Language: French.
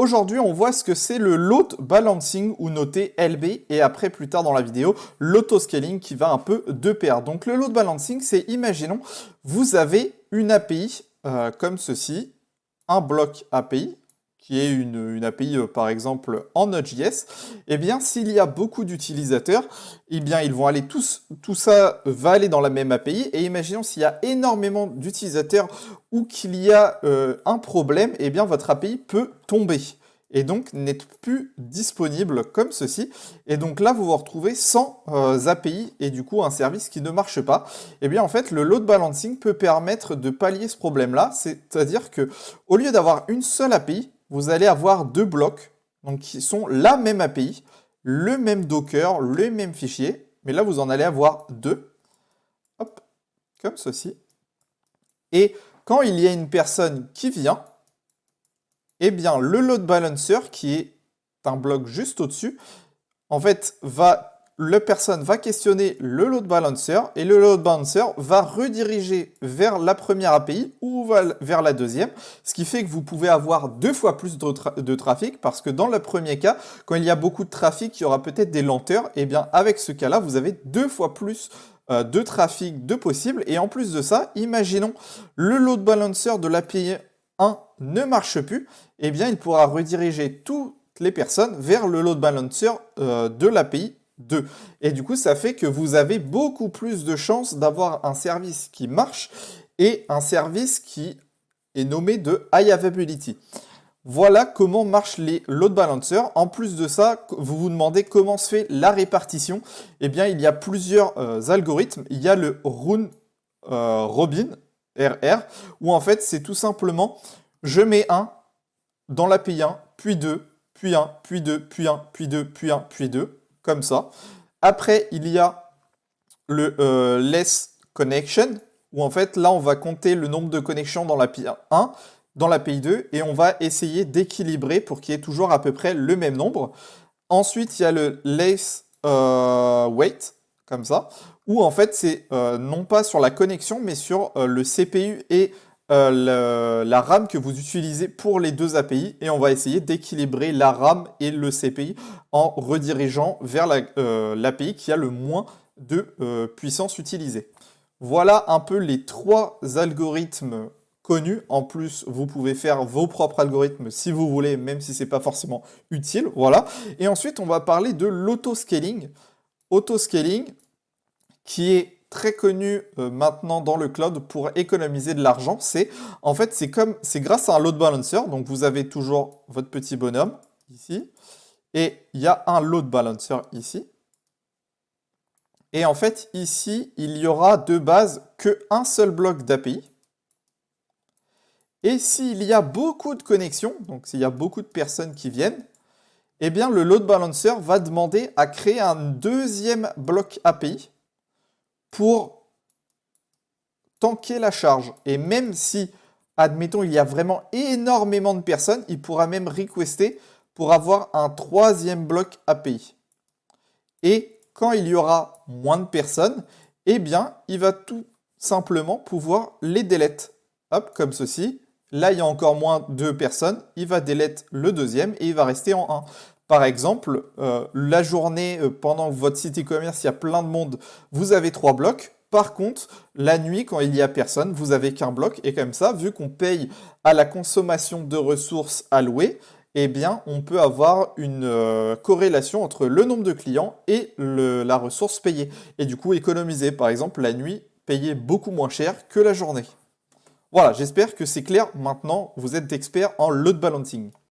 Aujourd'hui, on voit ce que c'est le load balancing ou noté LB et après plus tard dans la vidéo, l'autoscaling qui va un peu de pair. Donc le load balancing, c'est imaginons, vous avez une API comme ceci, un bloc API qui est une API par exemple en Node.js, eh bien s'il y a beaucoup d'utilisateurs, eh bien ils vont aller tout ça va aller dans la même API et imaginons s'il y a énormément d'utilisateurs ou qu'il y a un problème, eh bien votre API peut tomber et donc n'être plus disponible comme ceci. Et donc là, vous vous retrouvez sans API et du coup un service qui ne marche pas. Et bien en fait, le load balancing peut permettre de pallier ce problème-là, c'est-à-dire que au lieu d'avoir une seule API, vous allez avoir deux blocs donc, qui sont la même API, le même Docker, le même fichier, mais là vous en allez avoir deux, hop, comme ceci. Et quand il y a une personne qui vient, eh bien le load balancer, qui est un bloc juste au-dessus, en fait, la personne va questionner le load balancer et le load balancer va rediriger vers la première API ou vers la deuxième, ce qui fait que vous pouvez avoir deux fois plus de trafic parce que dans le premier cas, quand il y a beaucoup de trafic, il y aura peut-être des lenteurs, et bien avec ce cas-là, vous avez deux fois plus de trafic de possible et en plus de ça, imaginons le load balancer de l'API 1 ne marche plus, et bien il pourra rediriger toutes les personnes vers le load balancer de l'API 2. Et du coup, ça fait que vous avez beaucoup plus de chances d'avoir un service qui marche et un service qui est nommé de high availability. Voilà comment marchent les load balancers. En plus de ça, vous vous demandez comment se fait la répartition. Eh bien, il y a plusieurs algorithmes. Il y a le round robin, RR, où en fait, c'est tout simplement, je mets 1 dans l'API 1, puis 2, puis 1, puis 2, puis 1, puis 2, puis 1, puis 2, comme ça. Après, il y a le less connection, où en fait, là, on va compter le nombre de connexions dans l'API 1, dans l'API 2, et on va essayer d'équilibrer pour qu'il y ait toujours à peu près le même nombre. Ensuite, il y a le less weight, comme ça, où en fait, c'est non pas sur la connexion, mais sur le CPU et la RAM que vous utilisez pour les deux API et on va essayer d'équilibrer la RAM et le CPI en redirigeant vers l'API qui a le moins de puissance utilisée. Voilà un peu les trois algorithmes connus. En plus, vous pouvez faire vos propres algorithmes si vous voulez, même si ce n'est pas forcément utile. Voilà. Et ensuite, on va parler de l'autoscaling. Autoscaling qui est très connu maintenant dans le cloud pour économiser de l'argent, c'est grâce à un load balancer. Donc vous avez toujours votre petit bonhomme ici et il y a un load balancer ici. Et en fait ici, il y aura de base qu'un seul bloc d'API. Et s'il y a beaucoup de connexions, donc s'il y a beaucoup de personnes qui viennent, eh bien le load balancer va demander à créer un deuxième bloc API pour tanker la charge. Et même si, admettons, il y a vraiment énormément de personnes, il pourra même requester pour avoir un troisième bloc API. Et quand il y aura moins de personnes, eh bien, il va tout simplement pouvoir les delete. Hop, comme ceci. Là, il y a encore moins de personnes. Il va delete le deuxième et il va rester en 1. Par exemple, la journée, pendant votre site e-commerce, il y a plein de monde, vous avez 3 blocs. Par contre, la nuit, quand il n'y a personne, vous n'avez qu'un bloc. Et comme ça, vu qu'on paye à la consommation de ressources allouées, eh bien, on peut avoir une corrélation entre le nombre de clients et la ressource payée. Et du coup, économiser. Par exemple, la nuit, payer beaucoup moins cher que la journée. Voilà, j'espère que c'est clair. Maintenant, vous êtes expert en load balancing.